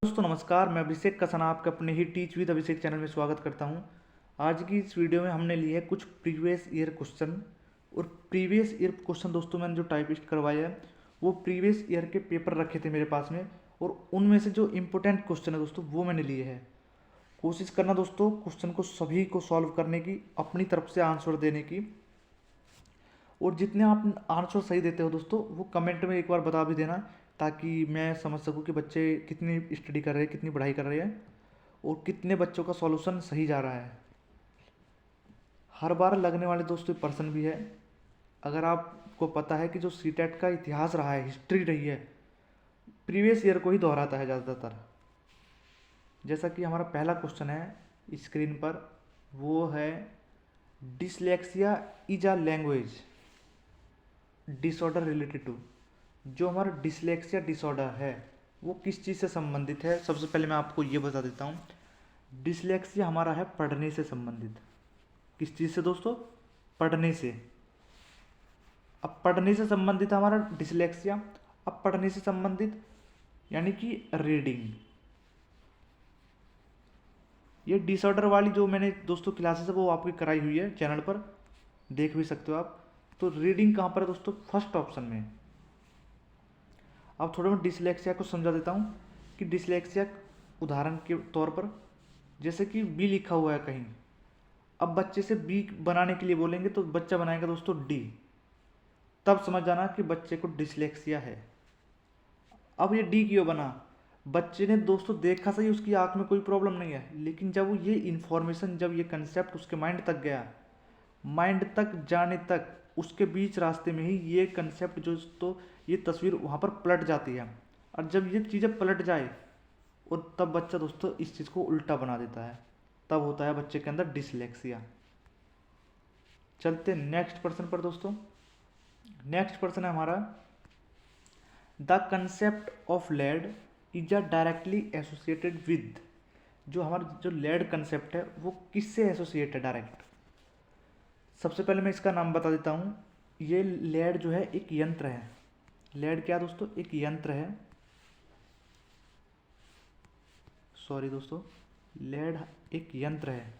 दोस्तों नमस्कार, मैं अभिषेक कसना आपके अपने ही टीच विद अभिषेक चैनल में स्वागत करता हूं। आज की इस वीडियो में हमने लिए है कुछ प्रीवियस ईयर क्वेश्चन। और प्रीवियस ईयर क्वेश्चन दोस्तों मैंने जो टाइपिस्ट करवाया है वो प्रीवियस ईयर के पेपर रखे थे मेरे पास में, और उनमें से जो इम्पोर्टेंट क्वेश्चन है दोस्तों वो मैंने लिए है। कोशिश करना दोस्तों क्वेश्चन को सभी को सॉल्व करने की, अपनी तरफ से आंसर देने की। और जितने आप आंसर सही देते हो दोस्तों वो कमेंट में एक बार बता भी देना, ताकि मैं समझ सकूं कि बच्चे कितनी स्टडी कर रहे हैं, कितनी पढ़ाई कर रहे हैं और कितने बच्चों का सॉल्यूशन सही जा रहा है। हर बार लगने वाले दोस्तों प्रश्न भी है। अगर आपको पता है कि जो सीटेट का इतिहास रहा है, हिस्ट्री रही है, प्रीवियस ईयर को ही दोहराता है ज़्यादातर। जैसा कि हमारा पहला क्वेश्चन है स्क्रीन पर, वो है dyslexia is a language disorder related to. जो हमारा डिसलेक्सिया डिसऑर्डर है वो किस चीज़ से संबंधित है। सबसे पहले मैं आपको ये बता देता हूँ, डिसलेक्सिया हमारा है पढ़ने से संबंधित। किस चीज़ से दोस्तों? पढ़ने से। अब पढ़ने से संबंधित है हमारा डिसलेक्सिया। अब पढ़ने से संबंधित यानी कि रीडिंग। ये डिसऑर्डर वाली जो मैंने दोस्तों क्लासेस है वो आपकी कराई हुई है चैनल पर, देख भी सकते हो आप। तो रीडिंग कहाँ पर है दोस्तों? फर्स्ट ऑप्शन में। अब थोड़ा मैं डिसलेक्सिया को समझा देता हूँ कि डिसलेक्सिया उदाहरण के तौर पर, जैसे कि बी लिखा हुआ है कहीं, अब बच्चे से बी बनाने के लिए बोलेंगे तो बच्चा बनाएगा दोस्तों डी, तब समझ जाना कि बच्चे को डिसलेक्सिया है। अब ये डी क्यों बना? बच्चे ने दोस्तों देखा सही, उसकी आंख में कोई प्रॉब्लम नहीं है, लेकिन जब वो ये इन्फॉर्मेशन, जब ये कंसेप्ट उसके माइंड तक गया, माइंड तक जाने तक उसके बीच रास्ते में ही ये कंसेप्ट जो तो ये तस्वीर वहाँ पर पलट जाती है। और जब ये चीज़ें पलट जाए और तब बच्चा दोस्तों इस चीज़ को उल्टा बना देता है, तब होता है बच्चे के अंदर डिसलेक्सिया। चलते नेक्स्ट पर्सन पर दोस्तों। नेक्स्ट पर्सन है हमारा, the concept of lead is a directly associated with. जो हमारा जो लेड कंसेप्ट है वो किससे एसोसिएट है डायरेक्ट? सबसे पहले मैं इसका नाम बता देता हूँ। ये लेड जो है एक यंत्र है। लेड क्या दोस्तों? एक यंत्र है। सॉरी दोस्तों, लेड एक यंत्र है।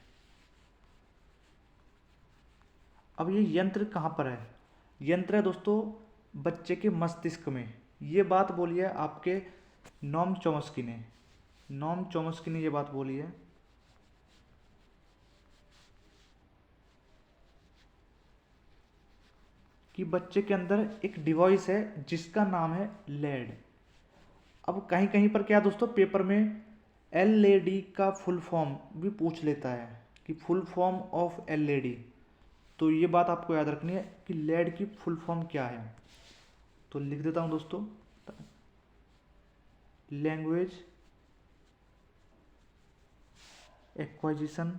अब ये यंत्र कहाँ पर है? यंत्र है दोस्तों बच्चे के मस्तिष्क में। ये बात बोली है आपके नोम चॉम्स्की ने। नोम चॉम्स्की ने ये बात बोली है कि बच्चे के अंदर एक डिवाइस है जिसका नाम है लेड। अब कहीं कहीं पर क्या दोस्तों पेपर में एलएडी का फुल फॉर्म भी पूछ लेता है कि फुल फॉर्म ऑफ एलएडी। तो ये बात आपको याद रखनी है कि लेड की फुल फॉर्म क्या है। तो लिख देता हूँ दोस्तों, लैंग्वेज एक्वाजिशन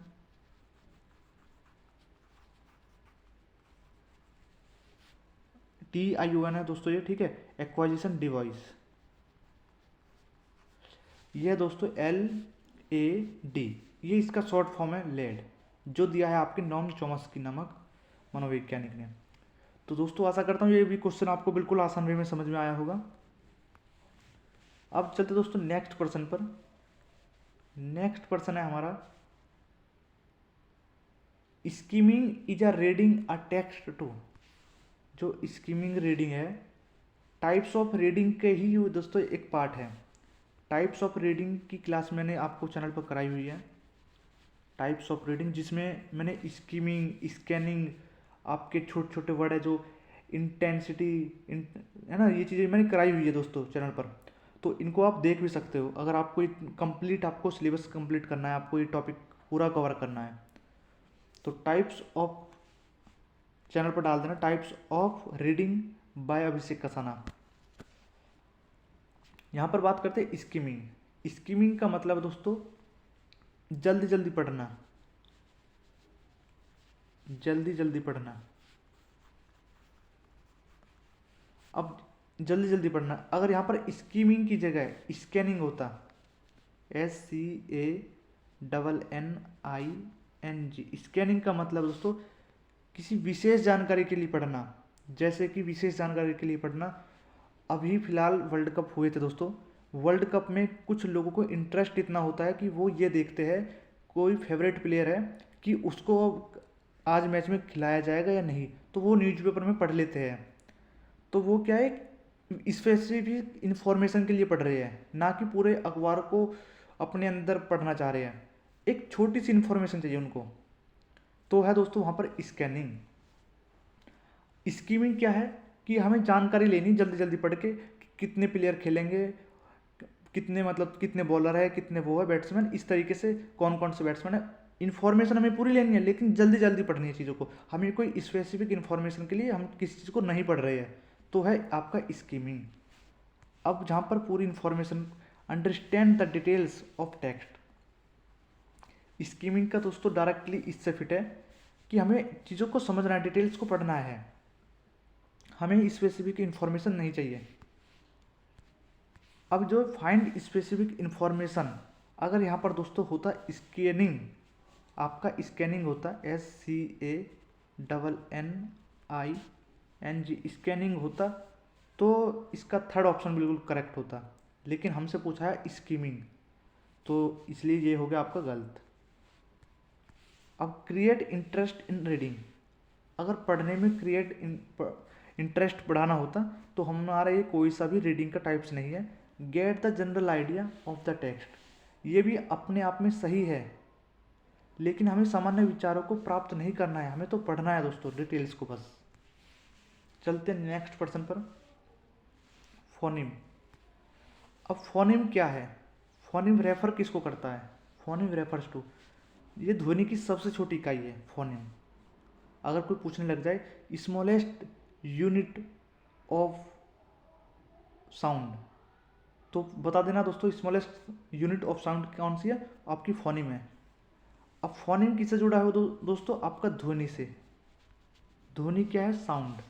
TION है दोस्तों ये, ठीक है। एक्वाजिशन डिवाइस, ये दोस्तों LAD, ये इसका शॉर्ट फॉर्म है लेड, जो दिया है आपके नोम चॉम्स्की नामक मनोवैज्ञानिक ने। तो दोस्तों आशा करता हूँ ये भी क्वेश्चन आपको बिल्कुल आसान वे में समझ में आया होगा। अब चलते दोस्तों नेक्स्ट पर्सन पर। नेक्स्ट पर्सन है हमारा, skimming is a reading a text to. जो स्कीमिंग रीडिंग है, टाइप्स ऑफ रीडिंग के ही दोस्तों एक पार्ट है। टाइप्स ऑफ रीडिंग की क्लास मैंने आपको चैनल पर कराई हुई है, टाइप्स ऑफ रीडिंग, जिसमें मैंने स्कीमिंग, स्कैनिंग, आपके छोटे छोटे वर्ड है जो इंटेंसिटी है ना, ये चीज़ें मैंने कराई हुई है दोस्तों चैनल पर। तो इनको आप देख भी सकते हो अगर आपको कंप्लीट, आपको सिलेबस कंप्लीट करना है, आपको ये टॉपिक पूरा कवर करना है। तो टाइप्स ऑफ चैनल पर डाल देना, टाइप्स ऑफ रीडिंग बाय अभिषेक कसाना। यहाँ पर बात करते हैं स्कीमिंग। स्कीमिंग का मतलब दोस्तों जल्दी जल्दी पढ़ना, जल्दी जल्दी पढ़ना। अब जल्दी जल्दी पढ़ना, अगर यहाँ पर स्कीमिंग की जगह स्कैनिंग होता, SCANNING, स्कैनिंग का मतलब दोस्तों किसी विशेष जानकारी के लिए पढ़ना। जैसे कि विशेष जानकारी के लिए पढ़ना, अभी फिलहाल वर्ल्ड कप हुए थे दोस्तों, वर्ल्ड कप में कुछ लोगों को इंटरेस्ट इतना होता है कि वो ये देखते हैं कोई फेवरेट प्लेयर है कि उसको आज मैच में खिलाया जाएगा या नहीं, तो वो न्यूज़पेपर में पढ़ लेते हैं। तो वो क्या है, स्पेसिफिक इंफॉर्मेशन के लिए पढ़ रहे हैं, ना कि पूरे अखबार को अपने अंदर पढ़ना चाह रहे हैं। एक छोटी सी इंफॉर्मेशन चाहिए उनको। तो है दोस्तों वहाँ पर स्कैनिंग। स्कीमिंग क्या है कि हमें जानकारी लेनी जल्दी जल्दी पढ़ के कि कितने प्लेयर खेलेंगे, कितने मतलब कितने बॉलर है, कितने वो है बैट्समैन, इस तरीके से कौन कौन से बैट्समैन है। इन्फॉर्मेशन हमें पूरी लेनी है, लेकिन जल्दी जल्दी पढ़नी है चीज़ों को। हमें कोई स्पेसिफिक इन्फॉर्मेशन के लिए हम किसी चीज़ को नहीं पढ़ रहे हैं, तो है आपका स्कीमिंग। अब जहाँ पर पूरी information, understand the details of text. Skimming का दोस्तों डायरेक्टली इससे फिट है कि हमें चीज़ों को समझना है, डिटेल्स को पढ़ना है, हमें स्पेसिफिक इन्फॉर्मेशन नहीं चाहिए। अब जो फाइंड स्पेसिफिक इन्फॉर्मेशन, अगर यहाँ पर दोस्तों होता स्कैनिंग, आपका स्कैनिंग होता SCANNING, स्कैनिंग होता, तो इसका थर्ड ऑप्शन बिल्कुल करेक्ट होता। लेकिन हमसे पूछा है स्कीमिंग, तो इसलिए ये हो गया आपका गलत। अब क्रिएट इंटरेस्ट इन रीडिंग, अगर पढ़ने में इंटरेस्ट बढ़ाना होता तो हमारा ये कोई सा भी रीडिंग का टाइप्स नहीं है। Get the general idea of the text, ये भी अपने आप में सही है, लेकिन हमें सामान्य विचारों को प्राप्त नहीं करना है, हमें तो पढ़ना है दोस्तों डिटेल्स को बस। चलते हैं नेक्स्ट पर्सन पर, फोनिम। अब फोनिम क्या है? फोनिम रेफर किसको करता है? फोनिम रेफर्स टू, ये ध्वनि की सबसे छोटी इकाई है फोनिम। अगर कोई पूछने लग जाए स्मॉलेस्ट यूनिट ऑफ साउंड, तो बता देना दोस्तों स्मॉलेस्ट यूनिट ऑफ साउंड कौन सी है? आपकी फोनिम है। अब फोनिम किससे जुड़ा है दोस्तों? आपका ध्वनि से। ध्वनि क्या है? साउंड।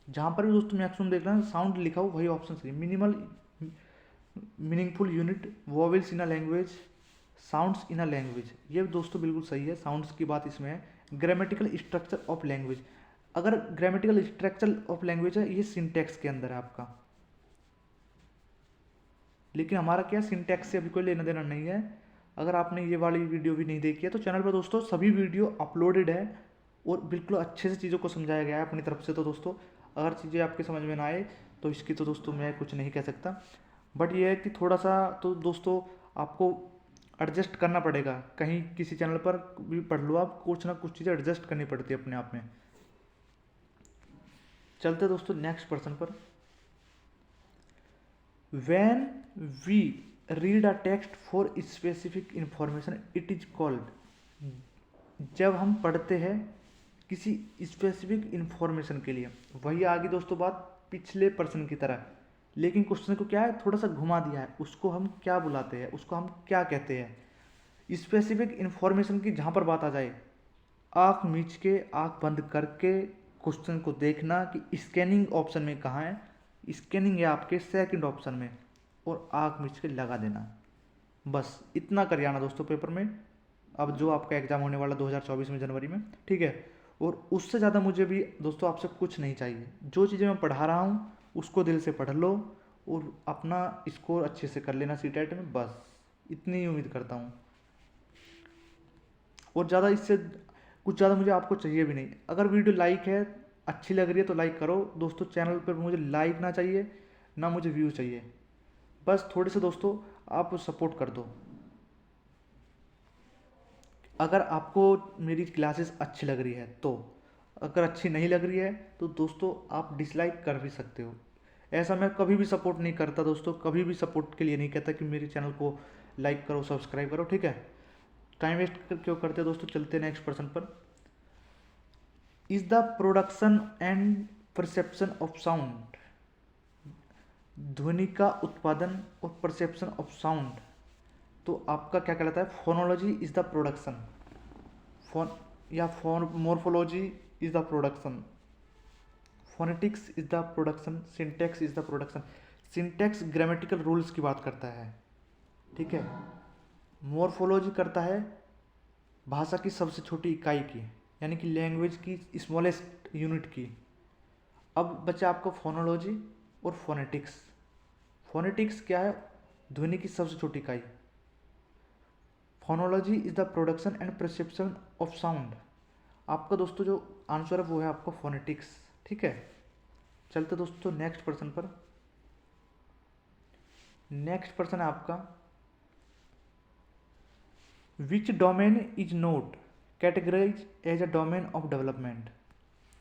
जहां पर भी दोस्तों मैक्सिमम देख लेना साउंड लिखा हो वही ऑप्शन सही। Minimal meaningful unit, vowels in a language, sounds in a language, ये दोस्तों बिल्कुल सही है, साउंड्स की बात इसमें है। ग्रामेटिकल स्ट्रक्चर ऑफ लैंग्वेज, अगर ग्रामेटिकल स्ट्रक्चर ऑफ लैंग्वेज है ये सिंटैक्स के अंदर है आपका, लेकिन हमारा क्या सिंटैक्स से अभी कोई लेना देना नहीं है। अगर आपने ये वाली वीडियो भी नहीं देखी है तो चैनल पर दोस्तों सभी वीडियो अपलोडेड है और बिल्कुल अच्छे से चीज़ों को समझाया गया है अपनी तरफ से। तो दोस्तों अगर चीज़ें आपके समझ में ना आए तो इसकी तो दोस्तों मैं कुछ नहीं कह सकता, बट ये है कि थोड़ा सा तो दोस्तों आपको एडजस्ट करना पड़ेगा। कहीं किसी चैनल पर भी पढ़ लो आप, कुछ ना कुछ चीज़ें एडजस्ट करनी पड़ती है अपने आप में। चलते दोस्तों नेक्स्ट पर्सन पर। When we read a text for specific information it is called, जब हम पढ़ते हैं किसी स्पेसिफिक इंफॉर्मेशन के लिए, वही आगे दोस्तों बात पिछले पर्सन की तरह, लेकिन क्वेश्चन को क्या है थोड़ा सा घुमा दिया है, उसको हम क्या बुलाते हैं, उसको हम क्या कहते हैं। स्पेसिफिक इंफॉर्मेशन की जहाँ पर बात आ जाए, आँख मीच के आँख बंद करके क्वेश्चन को देखना कि स्कैनिंग ऑप्शन में कहाँ है, स्कैनिंग है आपके सेकंड ऑप्शन में, और आँख मीच के लगा देना। बस इतना कर आना दोस्तों पेपर में, अब जो आपका एग्ज़ाम होने वाला 2024 में जनवरी में, ठीक है। और उससे ज़्यादा मुझे भी दोस्तों आपसे कुछ नहीं चाहिए। जो चीज़ें मैं पढ़ा रहा हूँ उसको दिल से पढ़ लो और अपना स्कोर अच्छे से कर लेना सीटेट में, बस इतनी ही उम्मीद करता हूँ। और ज़्यादा इससे कुछ ज़्यादा मुझे आपको चाहिए भी नहीं। अगर वीडियो लाइक है, अच्छी लग रही है तो लाइक करो दोस्तों। चैनल पर मुझे लाइक ना चाहिए ना मुझे व्यू चाहिए, बस थोड़े से दोस्तों आप सपोर्ट कर दो। अगर आपको मेरी क्लासेस अच्छी लग रही है तो, अगर अच्छी नहीं लग रही है तो दोस्तों आप डिसलाइक कर भी सकते हो। ऐसा मैं कभी भी सपोर्ट नहीं करता दोस्तों, कभी भी सपोर्ट के लिए नहीं कहता कि मेरे चैनल को लाइक करो सब्सक्राइब करो, ठीक है। टाइम वेस्ट क्यों करते हैं दोस्तों। चलते हैं नेक्स्ट पर्सन पर। Is the production and perception of sound, ध्वनि का उत्पादन और परसेप्शन ऑफ साउंड, तो आपका क्या कहलाता है? Phonology is the production, morphology is the production, phonetics is the production, syntax is the production. Syntax grammatical rules की बात करता है, ठीक है। मोर्फोलॉजी करता है भाषा की सबसे छोटी इकाई की, यानी कि लैंग्वेज की स्मॉलेस्ट यूनिट की। अब बचा आपका फोनोलॉजी, और फोनेटिक्स। फोनेटिक्स क्या है? ध्वनि की सबसे छोटी इकाई। Phonology is the production and perception of sound. आपका दोस्तों जो आंसर है वो है आपका फोनेटिक्स। ठीक है, चलते दोस्तों नेक्स्ट प्रश्न पर। नेक्स्ट प्रश्न है आपका, which domain is not categorize as a domain of development.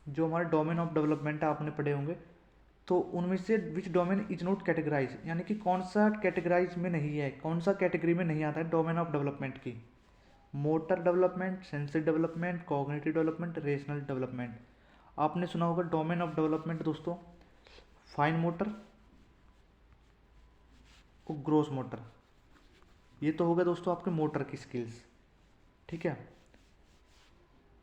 जो हमारे डोमेन ऑफ डेवलपमेंट है आपने पढ़े होंगे, तो उनमें से विच डोमेन इज नॉट कैटेगराइज, यानी कि कौन सा कैटेगराइज में नहीं है, कौन सा कैटेगरी में नहीं आता है डोमेन ऑफ डेवलपमेंट की। Motor development, sensory development, cognitive development, rational development. आपने सुना होगा डोमेन ऑफ डेवलपमेंट दोस्तों, फाइन मोटर और ग्रोस मोटर। ये तो हो गया दोस्तों आपके मोटर की स्किल्स। ठीक है,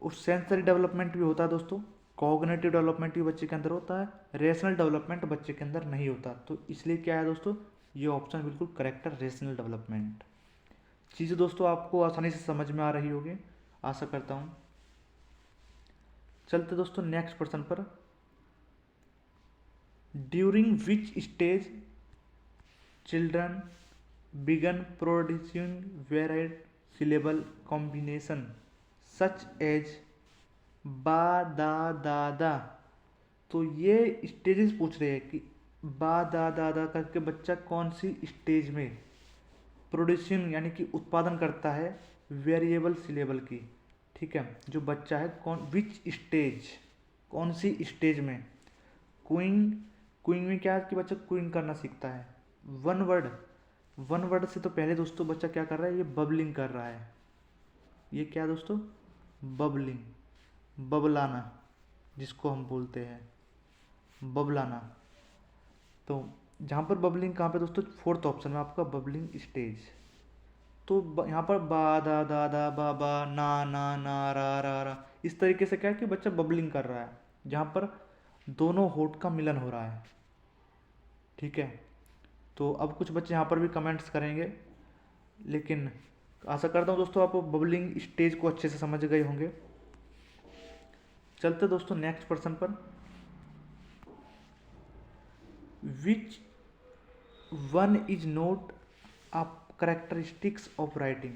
और सेंसरी डेवलपमेंट भी होता है दोस्तों, कॉग्निटिव डेवलपमेंट भी बच्चे के अंदर होता है, रेशनल डेवलपमेंट बच्चे के अंदर नहीं होता। तो इसलिए क्या है दोस्तों, ये ऑप्शन बिल्कुल करेक्ट है, रेशनल डेवलपमेंट। चीज़ें दोस्तों आपको आसानी से समझ में आ रही होगी, आशा करता हूँ। चलते दोस्तों नेक्स्ट प्रश्न पर। During which stage children begin producing varied syllable combination such as ba da दा दा। तो ये स्टेजेस पूछ रहे हैं कि बा दा दा दा करके बच्चा कौन सी स्टेज में प्रोड्यूसिंग यानी कि उत्पादन करता है वेरिएबल सिलेबल की। ठीक है, जो बच्चा है कौन, विच स्टेज, कौन सी स्टेज में। क्विंग, क्विंग में क्या है कि बच्चा क्विंग करना सीखता है। वन वर्ड, वन वर्ड से तो पहले दोस्तों बच्चा क्या कर रहा है, ये बबलिंग कर रहा है। ये क्या है दोस्तों, बबलिंग, बबलाना जिसको हम बोलते हैं बबलाना। तो जहाँ पर बबलिंग कहाँ पे दोस्तों, फोर्थ ऑप्शन में आपका बबलिंग स्टेज। तो यहाँ पर बा दा दा दा बा बा ना ना ना रा रा रा, इस तरीके से क्या है कि बच्चा बबलिंग कर रहा है, जहाँ पर दोनों होठ का मिलन हो रहा है। ठीक है, तो अब कुछ बच्चे यहाँ पर भी कमेंट्स करेंगे, लेकिन आशा करता हूँ दोस्तों आप बबलिंग स्टेज को अच्छे से समझ गए होंगे। चलते दोस्तों नेक्स्ट प्रश्न पर। Which one is note a characteristics of writing.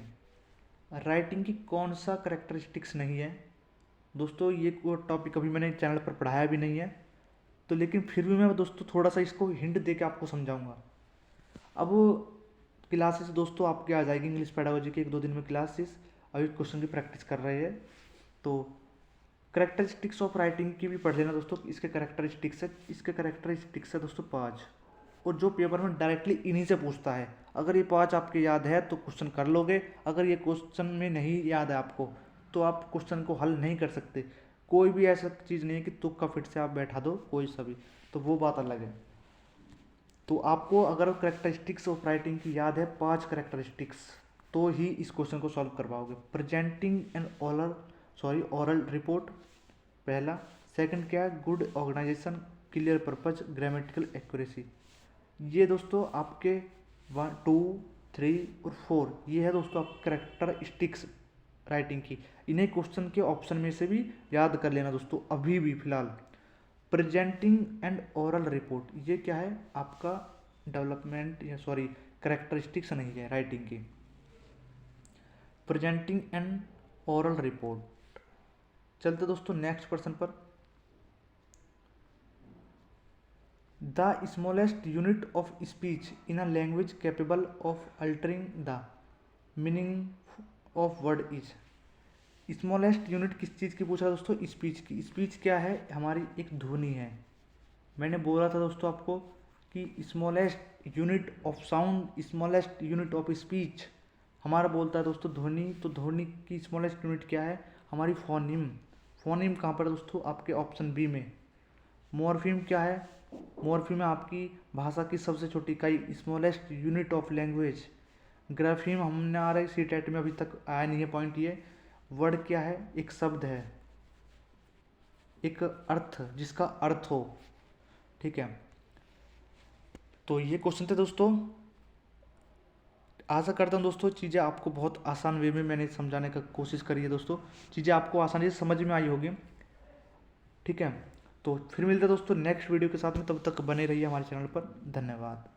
Writing की कौन सा करेक्टरिस्टिक्स नहीं है दोस्तों। ये टॉपिक अभी मैंने चैनल पर पढ़ाया भी नहीं है, तो लेकिन फिर भी मैं दोस्तों थोड़ा सा इसको हिंट दे के आपको समझाऊंगा। अब क्लासेस दोस्तों आपके आ जाएगी इंग्लिश पेडागोजी के 1-2 दिन में क्लासेस, अभी क्वेश्चन की प्रैक्टिस कर रहे हैं। तो करेक्टरिस्टिक्स ऑफ राइटिंग की भी पढ़ लेना दोस्तों। इसके करेक्टरिस्टिक्स है दोस्तों 5, और जो पेपर में डायरेक्टली इन्हीं से पूछता है। अगर ये 5 आपके याद है तो क्वेश्चन कर लोगे, अगर ये क्वेश्चन में नहीं याद है आपको तो आप क्वेश्चन को हल नहीं कर सकते। कोई भी ऐसा चीज़ नहीं है कि तुक्का फिट से आप बैठा दो कोई सा भी, तो वो बात अलग है। तो आपको अगर करेक्टरिस्टिक्स ऑफ राइटिंग की याद है 5 करेक्टरिस्टिक्स, तो ही इस क्वेश्चन को सॉल्व कर पाओगे। प्रेजेंटिंग एन ओरल रिपोर्ट पहला। सेकंड क्या है, good organization, clear purpose, grammatical accuracy. ये दोस्तों आपके 1, 2, 3 और 4 ये है दोस्तों आप करेक्टरिस्टिक्स राइटिंग की। इन्हें क्वेश्चन के ऑप्शन में से भी याद कर लेना दोस्तों अभी भी फिलहाल। प्रेजेंटिंग एंड ओरल रिपोर्ट ये क्या है आपका डेवलपमेंट या करेक्टरिस्टिक्स नहीं है राइटिंग की। Presenting and oral report. चलते दोस्तों नेक्स्ट क्वेश्चन पर। The smallest unit of speech in a language capable of altering the meaning of word is. Smallest unit किस चीज़ की पूछ रहा है दोस्तों, स्पीच की। स्पीच क्या है, हमारी एक ध्वनि है। मैंने बोला था दोस्तों आपको कि smallest unit of sound, smallest unit of speech हमारा बोलता है दोस्तों ध्वनि। तो ध्वनि की स्मॉलेस्ट यूनिट क्या है, हमारी फोनिम। फोनिम कहाँ पर है दोस्तों, आपके ऑप्शन बी में। मॉर्फीम क्या है, मॉर्फीम है आपकी भाषा की सबसे छोटी इकाई, स्मॉलेस्ट यूनिट ऑफ लैंग्वेज। ग्राफीम हमने आ रहा है सीटेट में, अभी तक आया नहीं है पॉइंट ये। वर्ड क्या है, एक शब्द है, एक अर्थ जिसका अर्थ हो। ठीक है, तो ये क्वेश्चन थे दोस्तों। आशा करता हूँ दोस्तों चीज़ें आपको बहुत आसान वे में मैंने समझाने का कोशिश करी है दोस्तों, चीज़ें आपको आसानी से समझ में आई होगी। ठीक है, तो फिर मिलते हैं दोस्तों नेक्स्ट वीडियो के साथ में, तब तक बने रहिए हमारे चैनल पर। धन्यवाद।